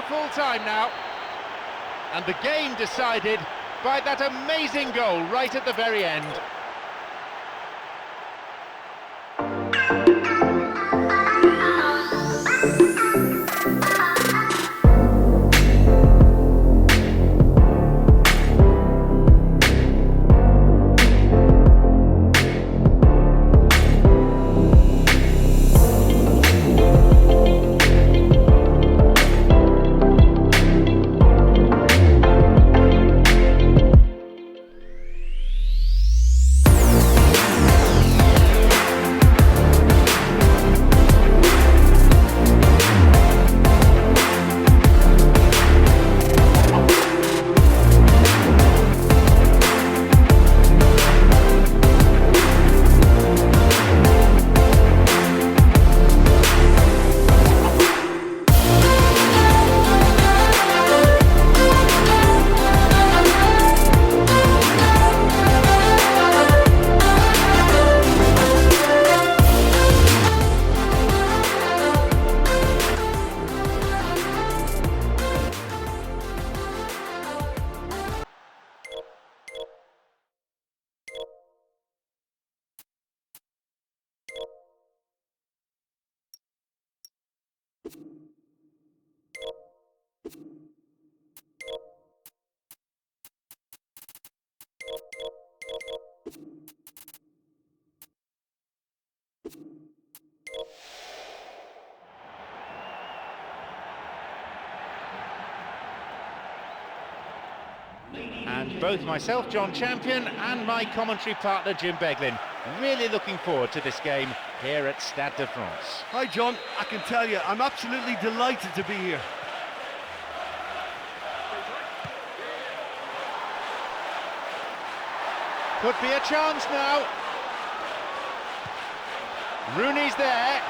full time now. And the game decided by that amazing goal right at the very end. And both myself, John Champion, and my commentary partner, Jim Beglin, really looking forward to this game here at Stade de France. Hi John, I can tell you, I'm absolutely delighted to be here. Could be a chance now. Rooney's there.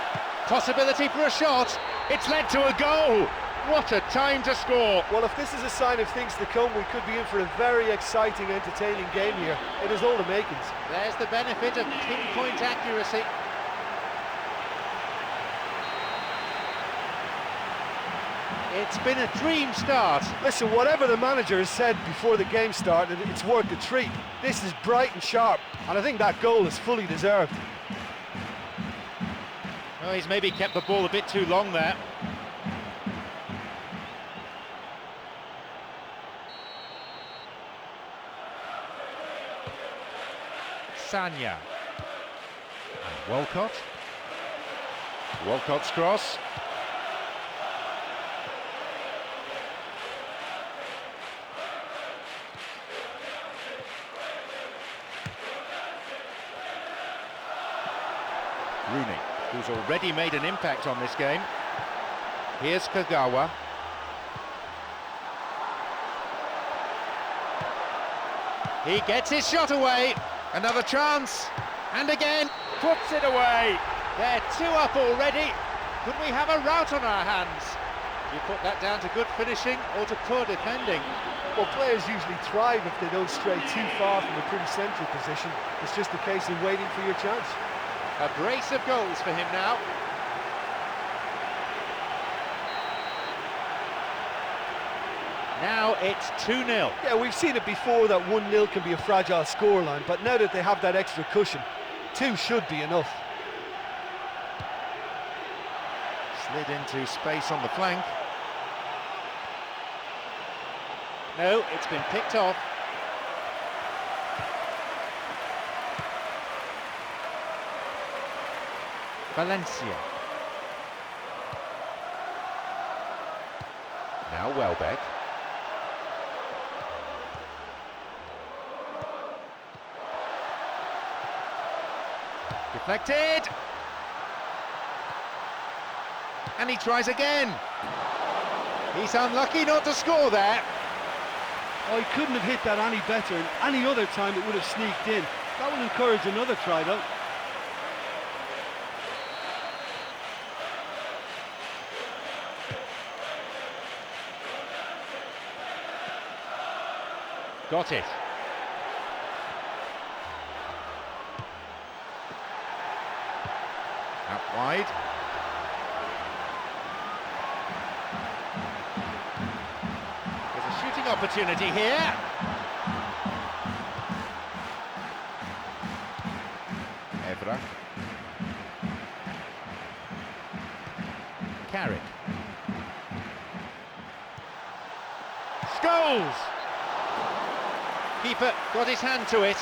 Possibility for a shot. It's led to a goal. What a time to score. Well, if this is a sign of things to come, we could be in for a very exciting, entertaining game here. It is all the makings. There's the benefit of pinpoint accuracy. It's been a dream start. Listen, whatever the manager has said before the game started, it's worth a treat. This is bright and sharp, and I think that goal is fully deserved. Oh, he's maybe kept the ball a bit too long there. Sagna. And Walcott. Walcott's cross. Rooney, who's already made an impact on this game. Here's Kagawa. He gets his shot away. Another chance. And again, puts it away. They're 2 up already. Could we have a rout on our hands? Do you put that down to good finishing or to poor defending? Well, players usually thrive if they don't stray too far from a pretty central position. It's just a case of waiting for your chance. A brace of goals for him now. Now it's 2-0. Yeah, we've seen it before that 1-0 can be a fragile scoreline, but now that they have that extra cushion, 2 should be enough. Slid into space on the flank. No, it's been picked off. Valencia. Now Welbeck. Deflected. And he tries again. He's unlucky not to score there. Oh, he couldn't have hit that any better, and any other time it would have sneaked in. That would encourage another try, though. Got it. Out wide. opportunity here. Evra. Carrick. Scholes! Keeper got his hand to it.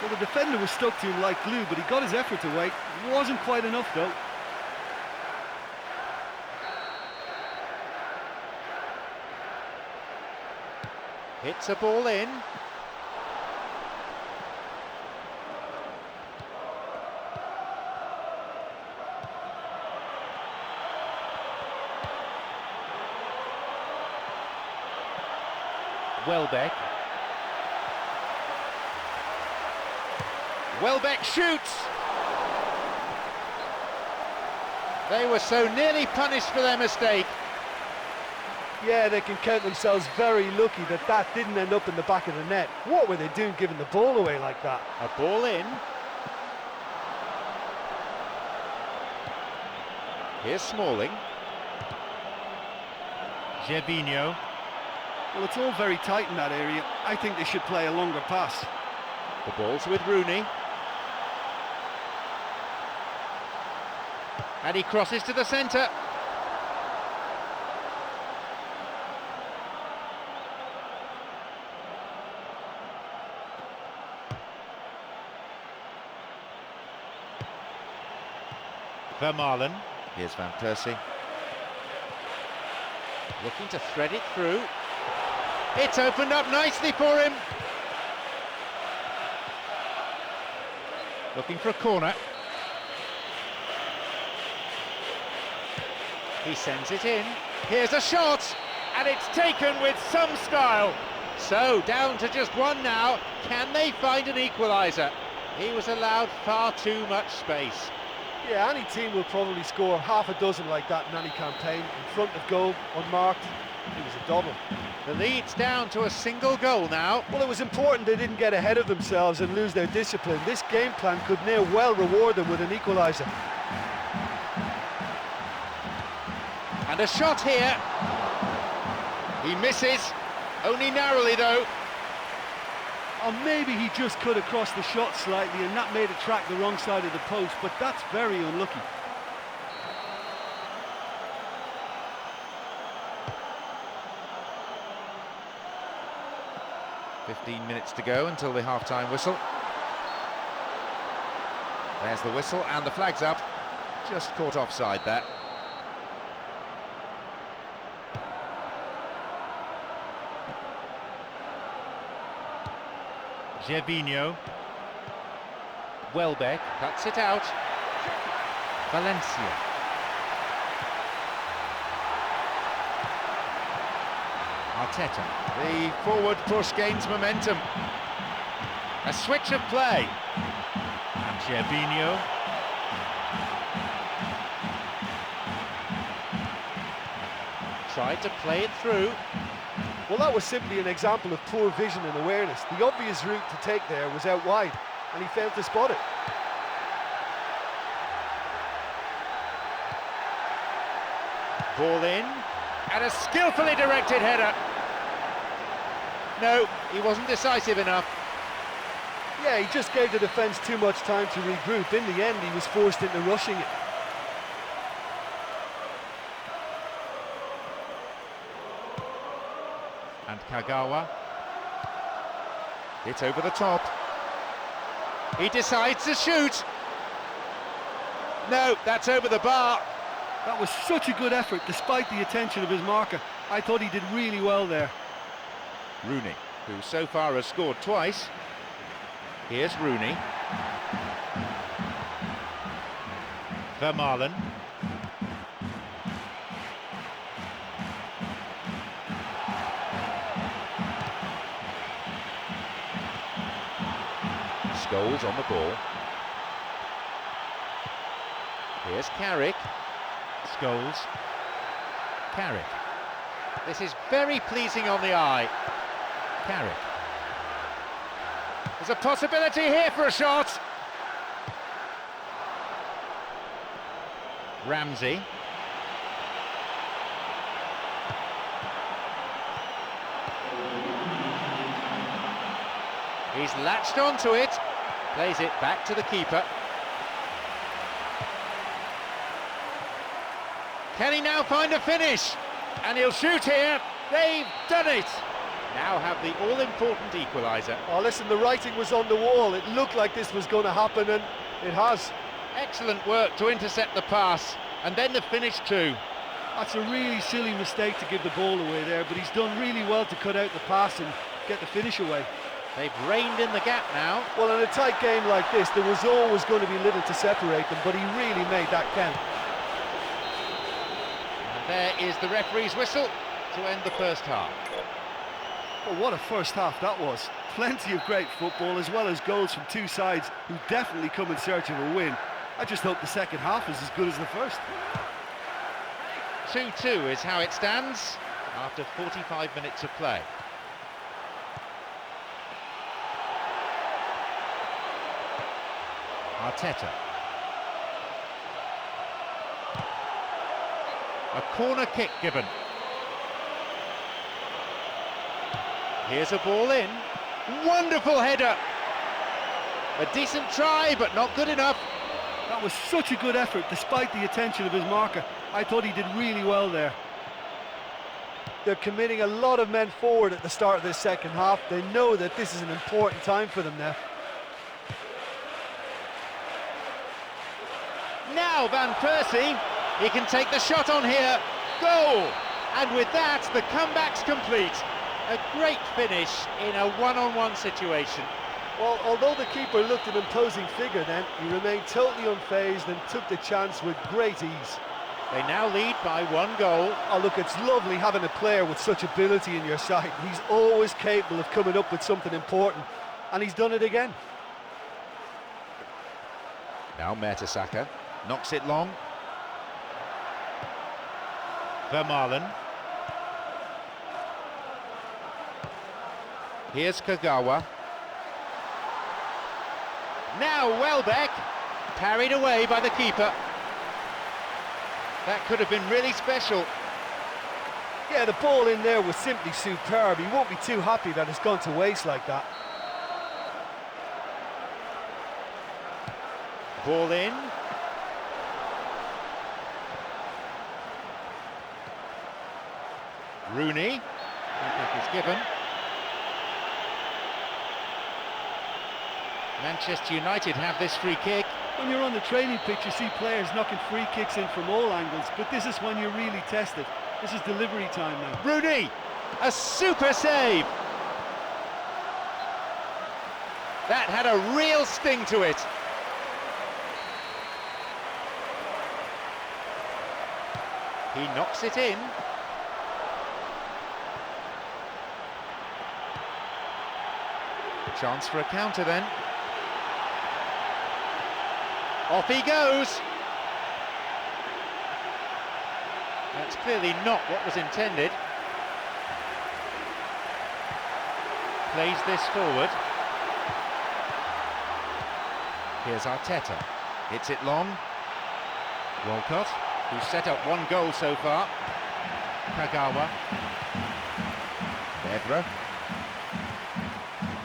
Well, the defender was stuck to him like glue, but he got his effort away. It wasn't quite enough, though. Hits a ball in. Welbeck. Welbeck shoots! They were so nearly punished for their mistake. Yeah, they can count themselves very lucky that that didn't end up in the back of the net. What were they doing giving the ball away like that? A ball in. Here's Smalling. Gervinho. Well, it's all very tight in that area. I think they should play a longer pass. The ball's with Rooney. And he crosses to the centre. Vermaelen. Here's Van Persie. Looking to thread it through. It's opened up nicely for him. Looking for a corner. He sends it in. Here's a shot, and it's taken with some style. So, down to just one now. Can they find an equaliser? He was allowed far too much space. Yeah, any team will probably score half a dozen like that in any campaign. In front of goal, unmarked. It was a double. The lead's down to a single goal now. Well, it was important they didn't get ahead of themselves and lose their discipline. This game plan could near well reward them with an equaliser. And a shot here. He misses, only narrowly though. Or maybe he just cut across the shot slightly and that made it track the wrong side of the post, but that's very unlucky. "15 minutes to go until the half-time whistle. There's the whistle and the flag's up. Just caught offside there. Gervinho. Welbeck cuts it out. Valencia. Arteta. The forward push gains momentum. A switch of play. And Gervinho. Tried to play it through. Well, that was simply an example of poor vision and awareness. The obvious route to take there was out wide, and he failed to spot it. Ball in, and a skillfully directed header. No, he wasn't decisive enough. Yeah, he just gave the defence too much time to regroup. In the end, he was forced into rushing it. And Kagawa. It's over the top. He decides to shoot. No, that's over the bar. That was such a good effort, despite the attention of his marker. I thought he did really well there. Rooney, who so far has scored twice. Here's Rooney. Vermaelen. Scholes on the ball. Here's Carrick. Scholes. Carrick. This is very pleasing on the eye. Carrick. There's a possibility here for a shot. Ramsey. He's latched onto it, plays it back to the keeper. Can he now find a finish? And he'll shoot here. They've done it. Now have the all-important equaliser. Oh, listen, the writing was on the wall. It looked like this was going to happen, and it has. Excellent work to intercept the pass, and then the finish too. That's a really silly mistake to give the ball away there, but he's done really well to cut out the pass and get the finish away. They've reined in the gap now. Well, in a tight game like this, there was always going to be little to separate them, but he really made that count. And there is the referee's whistle to end the first half. Well, what a first half that was. Plenty of great football, as well as goals from two sides who definitely come in search of a win. I just hope the second half is as good as the first. 2-2 is how it stands after 45 minutes of play. Arteta. A corner kick given. Here's a ball in. Wonderful header. A decent try, but not good enough. That was such a good effort, despite the attention of his marker. I thought he did really well there. They're committing a lot of men forward at the start of this second half. They know that this is an important time for them now. Now Van Persie, he can take the shot on here. Goal! And with that, the comeback's complete. A great finish in a one-on-one situation. Well, although the keeper looked an imposing figure then, he remained totally unfazed and took the chance with great ease. They now lead by 1 goal. Oh, look, it's lovely having a player with such ability in your side. He's always capable of coming up with something important, and he's done it again. Now Mertesacker knocks it long. Vermaelen. Here's Kagawa. Now Welbeck, parried away by the keeper. That could have been really special. Yeah, the ball in there was simply superb. He won't be too happy that it's gone to waste like that. Ball in. Rooney. Free kick is given. Manchester United have this free kick. When you're on the training pitch, you see players knocking free kicks in from all angles, but this is when you're really tested. This is delivery time now. Rooney, a super save. That had a real sting to it. He knocks it in. A chance for a counter then. Off he goes. That's clearly not what was intended. Plays this forward. Here's Arteta. Hits it long. Walcott, who's set up 1 goal so far. Kagawa. Evra.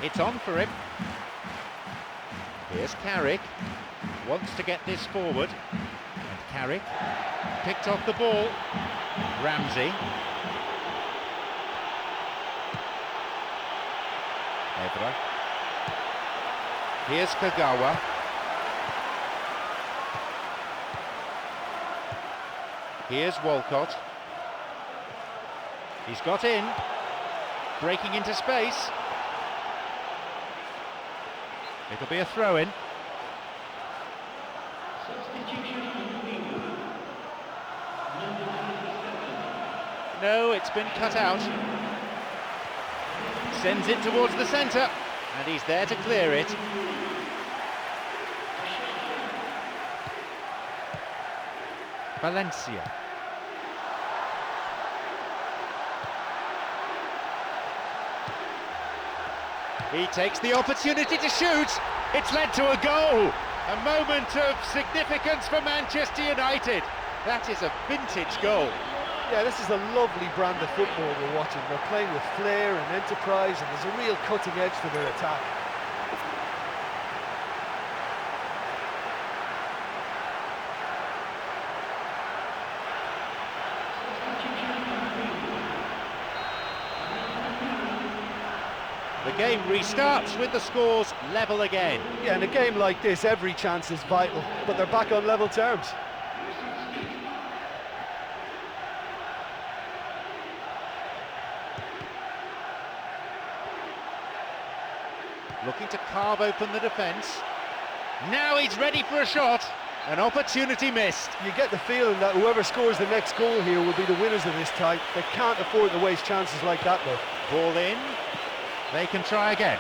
It's on for him. Here's Carrick. Wants to get this forward. And Carrick picked off the ball. Ramsey. Evra. Here's Kagawa. Here's Walcott. He's got in. Breaking into space. It'll be a throw-in. No, it's been cut out. Sends it towards the centre, and he's there to clear it. Valencia. He takes the opportunity to shoot. It's led to a goal. A moment of significance for Manchester United. That is a vintage goal. Yeah, this is a lovely brand of football we're watching. They're playing with flair and enterprise, and there's a real cutting edge to their attack. The game restarts with the scores level again. Yeah, in a game like this, every chance is vital, but they're back on level terms. Looking to carve open the defence. Now he's ready for a shot. An opportunity missed. You get the feeling that whoever scores the next goal here will be the winners of this tie. They can't afford to waste chances like that, though. Ball in. They can try again.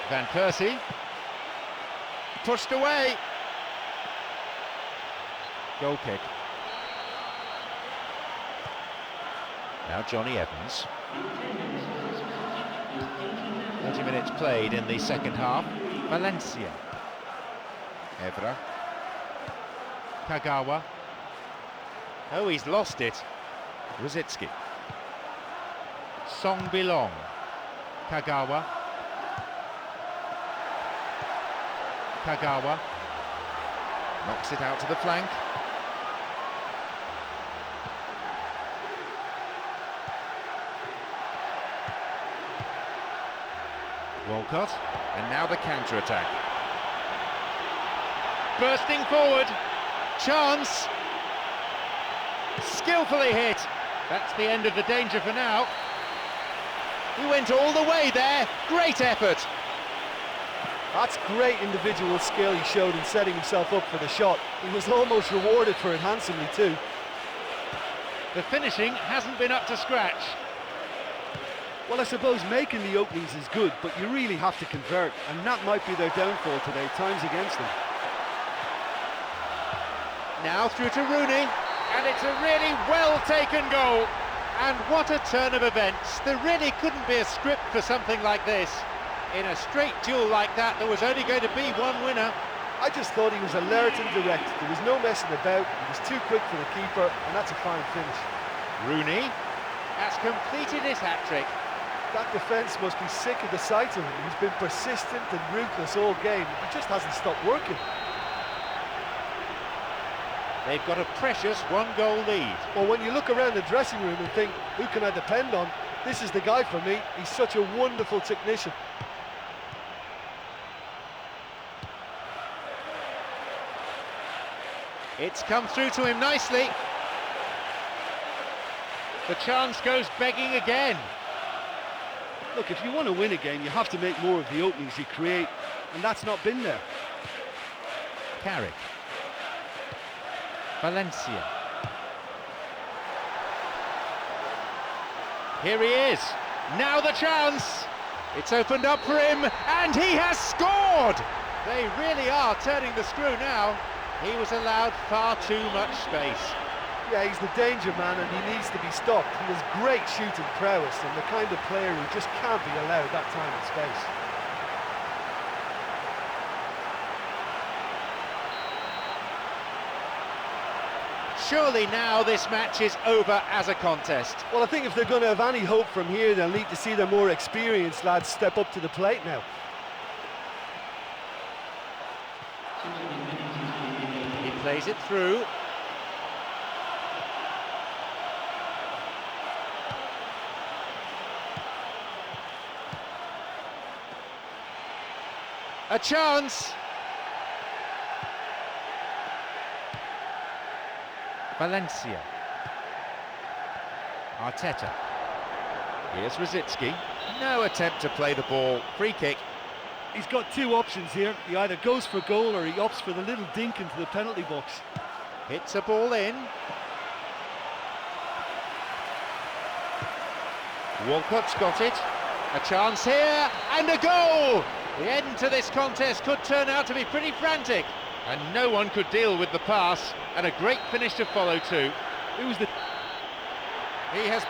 Van Persie. Pushed away. Goal kick. Now Johnny Evans. 40 minutes played in the second half. Valencia. Evra. Kagawa. Oh, he's lost it. Rosicki. Song Bilong. Kagawa. Kagawa. Knocks it out to the flank. Walcott, and now the counter-attack. Bursting forward, chance, skillfully hit. That's the end of the danger for now. He went all the way there, great effort. That's great individual skill he showed in setting himself up for the shot. He was almost rewarded for it handsomely too. The finishing hasn't been up to scratch. Well, I suppose making the openings is good, but you really have to convert, and that might be their downfall today. Time's against them. Now through to Rooney, and it's a really well-taken goal. And what a turn of events. There really couldn't be a script for something like this. In a straight duel like that, there was only going to be one winner. I just thought he was alert and direct. There was no messing about. He was too quick for the keeper, and that's a fine finish. Rooney has completed his hat-trick. That defence must be sick of the sight of him. He's been persistent and ruthless all game. He just hasn't stopped working. They've got a precious one-goal lead. Well, when you look around the dressing room and think, who can I depend on? This is the guy for me. He's such a wonderful technician. It's come through to him nicely. The chance goes begging again. Look, if you want to win a game, you have to make more of the openings you create, and that's not been there. Carrick. Valencia. Here he is. Now the chance. It's opened up for him, and he has scored! They really are turning the screw now. He was allowed far too much space. Yeah, he's the danger man and he needs to be stopped. He has great shooting prowess and the kind of player who just can't be allowed that time and space. Surely now this match is over as a contest. Well, I think if they're going to have any hope from here, they'll need to see their more experienced lads step up to the plate now. He plays it through. A chance. Valencia. Arteta. Here's Rosicki. No attempt to play the ball. Free kick. He's got two options here. He either goes for goal or he opts for the little dink into the penalty box. Hits a ball in. Walcott's got it. A chance here and a goal! The end to this contest could turn out to be pretty frantic, and no one could deal with the pass, and a great finish to follow too. It was the... He has